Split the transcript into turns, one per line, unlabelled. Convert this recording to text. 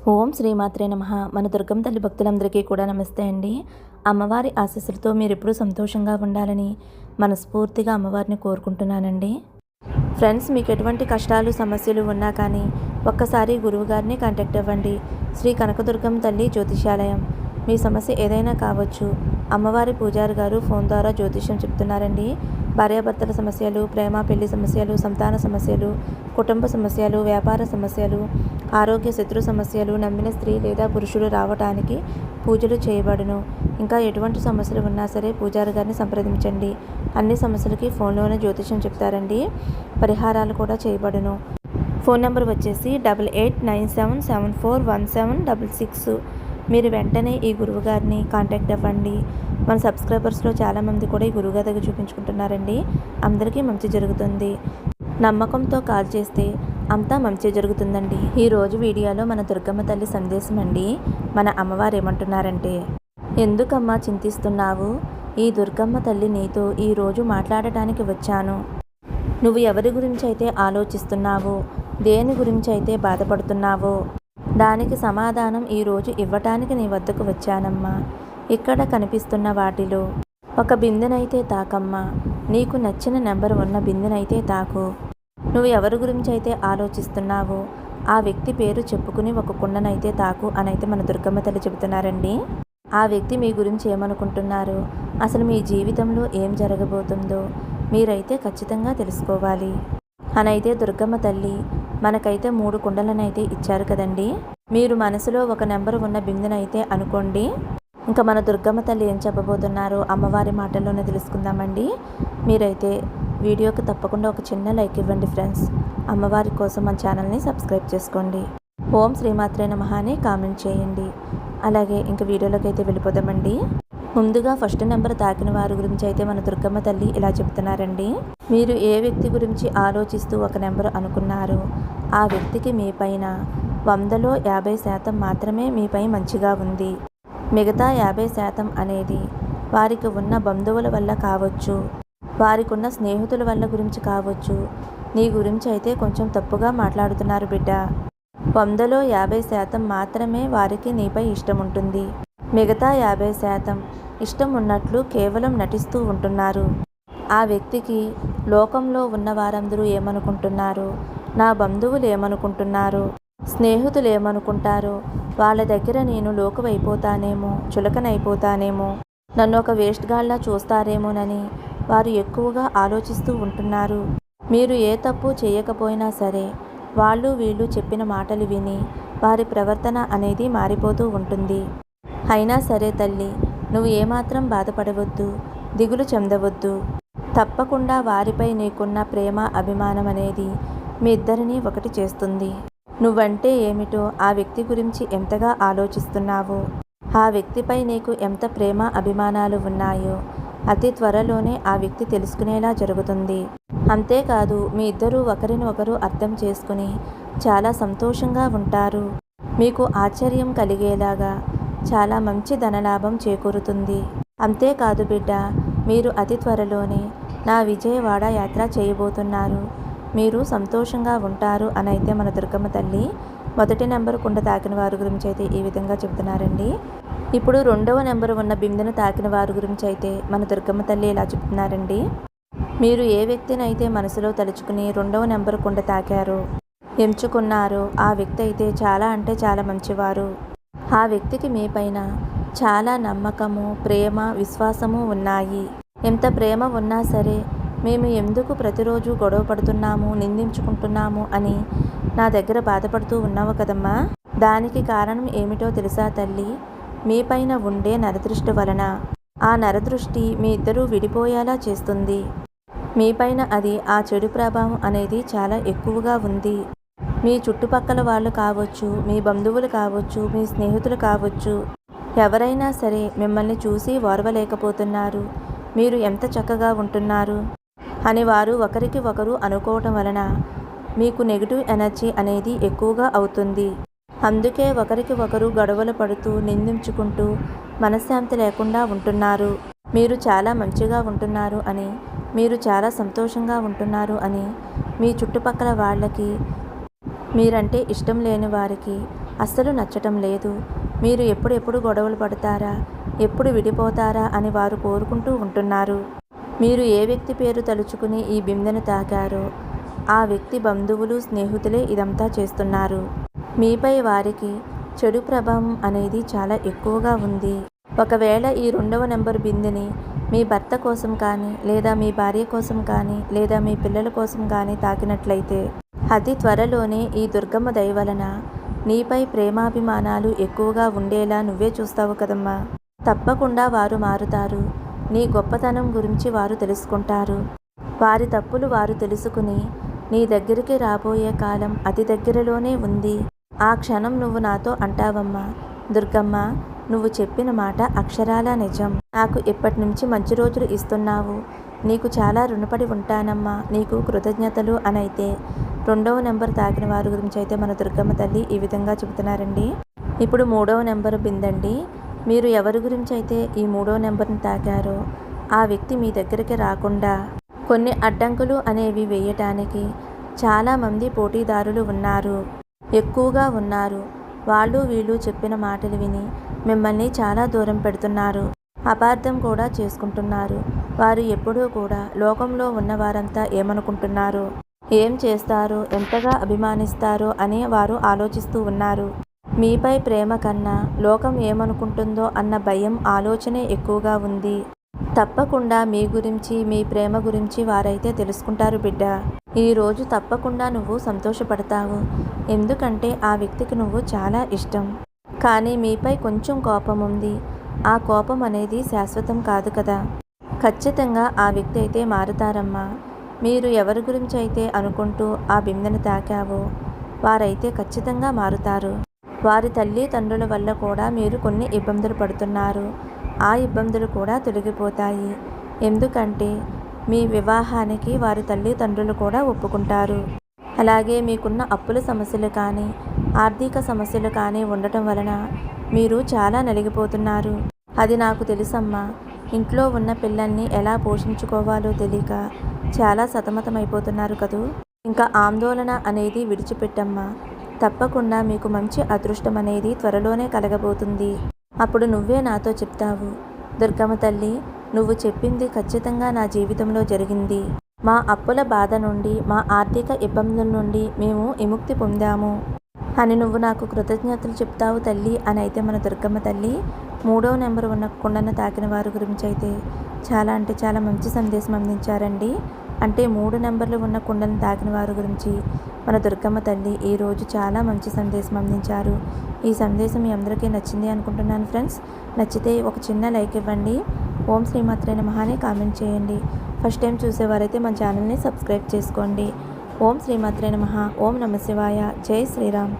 ఓం శ్రీమాత్రే నమః. మన దుర్గమ్మ తల్లి భక్తులందరికీ కూడా నమస్తే అండి. అమ్మవారి ఆశీస్సులతో మీరు ఎప్పుడూ సంతోషంగా ఉండాలని మనస్ఫూర్తిగా అమ్మవారిని కోరుకుంటున్నానండి. ఫ్రెండ్స్, మీకు ఎటువంటి కష్టాలు సమస్యలు ఉన్నా కానీ ఒక్కసారి గురువుగారిని కాంటాక్ట్ అవ్వండి. శ్రీ కనకదుర్గమ్మ తల్లి జ్యోతిషాలయం. మీ సమస్య ఏదైనా కావచ్చు. అమ్మవారి పూజారి గారు ఫోన్ ద్వారా జ్యోతిష్యం చెప్తున్నారండి. భార్యాభర్తల సమస్యలు, ప్రేమ పెళ్లి సమస్యలు, సంతాన సమస్యలు, కుటుంబ సమస్యలు, వ్యాపార సమస్యలు, ఆరోగ్య శత్రు సమస్యలు, నమ్మిన స్త్రీ లేదా పురుషులు రావటానికి పూజలు చేయబడును. ఇంకా ఎటువంటి సమస్యలు ఉన్నా సరే పూజారి గారిని సంప్రదించండి. అన్ని సమస్యలకి ఫోన్లోనే జ్యోతిష్యం చెప్తారండి. పరిహారాలు కూడా చేయబడును. ఫోన్ నెంబర్ వచ్చేసి 8897741766. మీరు వెంటనే ఈ గురువుగారిని కాంటాక్ట్ అవ్వండి. మన సబ్స్క్రైబర్స్లో చాలామంది కూడా ఈ గురువుగారి దగ్గర చూపించుకుంటున్నారండి. అందరికీ మంచి జరుగుతుంది. నమ్మకంతో కాల్ చేస్తే అంతా మంచి జరుగుతుందండి. ఈరోజు వీడియోలో మన దుర్గమ్మ తల్లి సందేశం అండి. మన అమ్మవారు ఏమంటున్నారంటే, ఎందుకమ్మా చింతిస్తున్నావు? ఈ దుర్గమ్మ తల్లి నీతో ఈరోజు మాట్లాడటానికి వచ్చాను. నువ్వు ఎవరి గురించి అయితే ఆలోచిస్తున్నావో, దేని గురించి అయితే బాధపడుతున్నావో దానికి సమాధానం ఈరోజు ఇవ్వటానికి నీ వద్దకు వచ్చానమ్మా. ఇక్కడ కనిపిస్తున్న వాటిలో ఒక బిందెనైతే తాకమ్మా. నీకు నచ్చిన నెంబర్ ఉన్న బిందెనైతే తాకు. నువ్వు ఎవరి గురించి అయితే ఆలోచిస్తున్నావో ఆ వ్యక్తి పేరు చెప్పుకుని ఒక కుండనైతే తాకు అనైతే మన దుర్గమ్మ తల్లి చెబుతున్నారండి. ఆ వ్యక్తి మీ గురించి ఏమనుకుంటున్నారు, అసలు మీ జీవితంలో ఏం జరగబోతుందో మీరైతే ఖచ్చితంగా తెలుసుకోవాలి అనైతే దుర్గమ్మ తల్లి మనకైతే 3 కుండలనైతే ఇచ్చారు కదండి. మీరు మనసులో ఒక నెంబర్ ఉన్న బిందెనైతే అనుకోండి. ఇంకా మన దుర్గమ్మ తల్లి ఏం చెప్పబోతున్నారో అమ్మవారి మాటల్లోనే తెలుసుకుందామండి. మీరైతే వీడియోకి తప్పకుండా ఒక చిన్న లైక్ ఇవ్వండి ఫ్రెండ్స్. అమ్మవారి కోసం మన ఛానల్ని సబ్స్క్రైబ్ చేసుకోండి. ఓం శ్రీమాత్రే నమః అని కామెంట్ చేయండి. అలాగే ఇంక వీడియోలోకి అయితే వెళ్ళిపోదామండి. ముందుగా ఫస్ట్ నెంబర్ తాకిన వారి గురించి అయితే మన దుర్గమ్మ తల్లి ఇలా చెప్తున్నారండి. మీరు ఏ వ్యక్తి గురించి ఆలోచిస్తూ ఒక నెంబర్ అనుకున్నారు, ఆ వ్యక్తికి మీ పైన 100లో 50% మాత్రమే మీపై మంచిగా ఉంది. మిగతా 50% అనేది వారికి ఉన్న బంధువుల వల్ల కావచ్చు, వారికి ఉన్న స్నేహితుల వల్ల గురించి కావచ్చు. నీ గురించి అయితే కొంచెం తప్పుగా మాట్లాడుతున్నారు బిడ్డ. 100లో 50% మాత్రమే వారికి నీపై ఇష్టం ఉంటుంది. మిగతా 50% ఇష్టం ఉన్నట్లు కేవలం నటిస్తూ ఉంటున్నారు. ఆ వ్యక్తికి లోకంలో ఉన్న వారందరూ ఏమనుకుంటున్నారు, నా బంధువులు ఏమనుకుంటున్నారు, స్నేహితులు ఏమనుకుంటారో, వాళ్ళ దగ్గర నేను లోకువైపోతానేమో, చులకనైపోతానేమో, నన్ను ఒక వేస్ట్ గాళ్ళ చూస్తారేమోనని వారు ఎక్కువగా ఆలోచిస్తూ ఉంటున్నారు. మీరు ఏ తప్పు చేయకపోయినా సరే వాళ్ళు వీళ్ళు చెప్పిన మాటలు విని వారి ప్రవర్తన అనేది మారిపోతూ ఉంటుంది. అయినా సరే తల్లి, నువ్వు ఏమాత్రం బాధపడవద్దు, దిగులు చెందవద్దు. తప్పకుండా వారిపై నీకున్న ప్రేమ అభిమానం అనేది మీ ఇద్దరిని ఒకటి చేస్తుంది. నువ్వంటే ఏమిటో, ఆ వ్యక్తి గురించి ఎంతగా ఆలోచిస్తున్నావో, ఆ వ్యక్తిపై నీకు ఎంత ప్రేమ అభిమానాలు ఉన్నాయో అతి త్వరలోనే ఆ వ్యక్తి తెలుసుకునేలా జరుగుతుంది. అంతేకాదు మీ ఇద్దరూ ఒకరిని ఒకరు అర్థం చేసుకుని చాలా సంతోషంగా ఉంటారు. మీకు ఆశ్చర్యం కలిగేలాగా చాలా మంచి ధనలాభం చేకూరుతుంది. అంతేకాదు బిడ్డ, మీరు అతి త్వరలోనే నా విజయవాడ యాత్ర చేయబోతున్నారు. మీరు సంతోషంగా ఉంటారు అనైతే మన దుర్గమ్మ తల్లి మొదటి నెంబర్ కుండ తాకిన వారి గురించి అయితే ఈ విధంగా చెప్తున్నారండి. ఇప్పుడు 2వ నెంబర్ ఉన్న బిందెను తాకిన వారి గురించి అయితే మన దుర్గమ్మ తల్లి ఇలా చెప్తున్నారండి. మీరు ఏ వ్యక్తిని అయితే మనసులో తలుచుకుని 2వ నెంబర్ కుండ తాకారో, ఎంచుకున్నారో ఆ వ్యక్తి అయితే చాలా అంటే చాలా మంచివారు. ఆ వ్యక్తికి మీ పైన చాలా నమ్మకము, ప్రేమ, విశ్వాసము ఉన్నాయి. ఎంత ప్రేమ ఉన్నా సరే మేము ఎందుకు ప్రతిరోజు గొడవ పడుతున్నాము, నిందించుకుంటున్నాము అని నా దగ్గర బాధపడుతూ ఉన్నావు కదమ్మా. దానికి కారణం ఏమిటో తెలుసా తల్లి? మీ పైన ఉండే నరదృష్టి వలన. ఆ నరదృష్టి మీ ఇద్దరూ విడిపోయేలా చేస్తుంది. మీ పైన అది ఆ చెడు ప్రభావం అనేది చాలా ఎక్కువగా ఉంది. మీ చుట్టుపక్కల వాళ్ళు కావచ్చు, మీ బంధువులు కావచ్చు, మీ స్నేహితులు కావచ్చు, ఎవరైనా సరే మిమ్మల్ని చూసి ఓర్వలేకపోతున్నారు. మీరు ఎంత చక్కగా ఉంటున్నారు అని వారు ఒకరికి ఒకరు అనుకోవటం వలన మీకు నెగిటివ్ ఎనర్జీ అనేది ఎక్కువగా అవుతుంది. అందుకే ఒకరికి ఒకరు గొడవలు పడుతూ నిందించుకుంటూ మనశ్శాంతి లేకుండా ఉంటున్నారు. మీరు చాలా మంచిగా ఉంటున్నారు అని, మీరు చాలా సంతోషంగా ఉంటున్నారు అని మీ చుట్టుపక్కల వాళ్ళకి, మీరంటే ఇష్టం లేని వారికి అస్సలు నచ్చటం లేదు. మీరు ఎప్పుడెప్పుడు గొడవలు పడతారా, ఎప్పుడు విడిపోతారా అని వారు కోరుకుంటూ ఉంటున్నారు. మీరు ఏ వ్యక్తి పేరు తలుచుకుని ఈ బిందెను తాకారో ఆ వ్యక్తి బంధువులు, స్నేహితులే ఇదంతా చేస్తున్నారు. మీపై వారికి చెడు ప్రభావం అనేది చాలా ఎక్కువగా ఉంది. ఒకవేళ ఈ 2వ నెంబర్ బిందెని మీ భర్త కోసం కానీ, లేదా మీ భార్య కోసం కానీ, లేదా మీ పిల్లల కోసం కానీ తాకినట్లయితే అతి త్వరలోనే ఈ దుర్గమ్మ దయ వలన నీపై ప్రేమాభిమానాలు ఎక్కువగా ఉండేలా నువ్వే చూస్తావు కదమ్మా. తప్పకుండా వారు మారుతారు. నీ గొప్పతనం గురించి వారు తెలుసుకుంటారు. వారి తప్పులు వారు తెలుసుకుని నీ దగ్గరికి రాబోయే కాలం అతి దగ్గరలోనే ఉంది. ఆ క్షణం నువ్వు నాతో అంటావమ్మా, దుర్గమ్మ, నువ్వు చెప్పిన మాట అక్షరాలా నిజం. నాకు ఇప్పటి నుంచి మంచి రోజులు ఇస్తున్నావు. నీకు చాలా రుణపడి ఉంటానమ్మా. నీకు కృతజ్ఞతలు అనైతే 2వ నెంబర్ తాకిన వారి గురించి అయితే మన దుర్గమ్మ తల్లి ఈ విధంగా చెబుతున్నారండి. ఇప్పుడు 3వ నెంబర్ బిందండి. మీరు ఎవరి గురించి అయితే ఈ 3వ నెంబర్ని తాకారో ఆ వ్యక్తి మీ దగ్గరికి రాకుండా కొన్ని అడ్డంకులు అనేవి వేయటానికి చాలామంది పోటీదారులు ఉన్నారు, ఎక్కువగా ఉన్నారు. వాళ్ళు వీళ్ళు చెప్పిన మాటలు విని మిమ్మల్ని చాలా దూరం పెడుతున్నారు, అపార్థం కూడా చేసుకుంటున్నారు. వారు ఎప్పుడూ కూడా లోకంలో ఉన్న వారంతా ఏమనుకుంటున్నారో, ఏం చేస్తారో, ఎంతగా అభిమానిస్తారో అని వారు ఆలోచిస్తూ ఉన్నారు. మీపై ప్రేమ కన్నా లోకం ఏమనుకుంటుందో అన్న భయం, ఆలోచనే ఎక్కువగా ఉంది. తప్పకుండా మీ గురించి, మీ ప్రేమ గురించి వారైతే తెలుసుకుంటారు బిడ్డ. ఈరోజు తప్పకుండా నువ్వు సంతోషపడతావు. ఎందుకంటే ఆ వ్యక్తికి నువ్వు చాలా ఇష్టం. కానీ మీపై కొంచెం కోపం ఉంది. ఆ కోపం అనేది శాశ్వతం కాదు కదా. ఖచ్చితంగా ఆ వ్యక్తి అయితే మారుతారమ్మా. మీరు ఎవరి గురించి అయితే అనుకుంటూ ఆ బిందెను తాకావో వారైతే ఖచ్చితంగా మారుతారు. వారి తల్లిదండ్రుల వల్ల కూడా మీరు కొన్ని ఇబ్బందులు పడుతున్నారు. ఆ ఇబ్బందులు కూడా తొలగిపోతాయి. ఎందుకంటే మీ వివాహానికి వారి తల్లిదండ్రులు కూడా ఒప్పుకుంటారు. అలాగే మీకున్న అప్పుల సమస్యలు కానీ, ఆర్థిక సమస్యలు కానీ ఉండటం వలన మీరు చాలా నలిగిపోతున్నారు. అది నాకు తెలుసమ్మా. ఇంట్లో ఉన్న పిల్లల్ని ఎలా పోషించుకోవాలో తెలియక చాలా సతమతమైపోతున్నారు కదూ. ఇంకా ఆందోళన అనేది విడిచిపెట్టమ్మా. తప్పకుండా మీకు మంచి అదృష్టం అనేది త్వరలోనే కలగబోతుంది. అప్పుడు నువ్వే నాతో చెప్తావు, దుర్గమ్మ తల్లి, నువ్వు చెప్పింది ఖచ్చితంగా నా జీవితంలో జరిగింది. మా అప్పుల బాధ నుండి, మా ఆర్థిక ఇబ్బందుల నుండి మేము విముక్తి పొందాము అని నువ్వు నాకు కృతజ్ఞతలు చెప్తావు తల్లి అని అయితే మన దుర్గమ్మ తల్లి 3వ నెంబర్ ఉన్న కుండను తాకిన వారి గురించి అయితే చాలా అంటే చాలా మంచి సందేశం అందించారండి. అంటే 3 నెంబర్లు ఉన్న కుండను తాకిన వారి గురించి మన దుర్గమ్మ తల్లి ఈరోజు చాలా మంచి సందేశం అందించారు. ఈ సందేశం మీ అందరికీ నచ్చింది అనుకుంటున్నాను ఫ్రెండ్స్. నచ్చితే ఒక చిన్న లైక్ ఇవ్వండి. ఓం శ్రీమాత్రే నమః అని కామెంట్ చేయండి. ఫస్ట్ టైం చూసేవారైతే మన ఛానల్ని సబ్స్క్రైబ్ చేసుకోండి. ఓం శ్రీమాత్రే నమః. ఓం నమః శివాయ. జై శ్రీరామ్.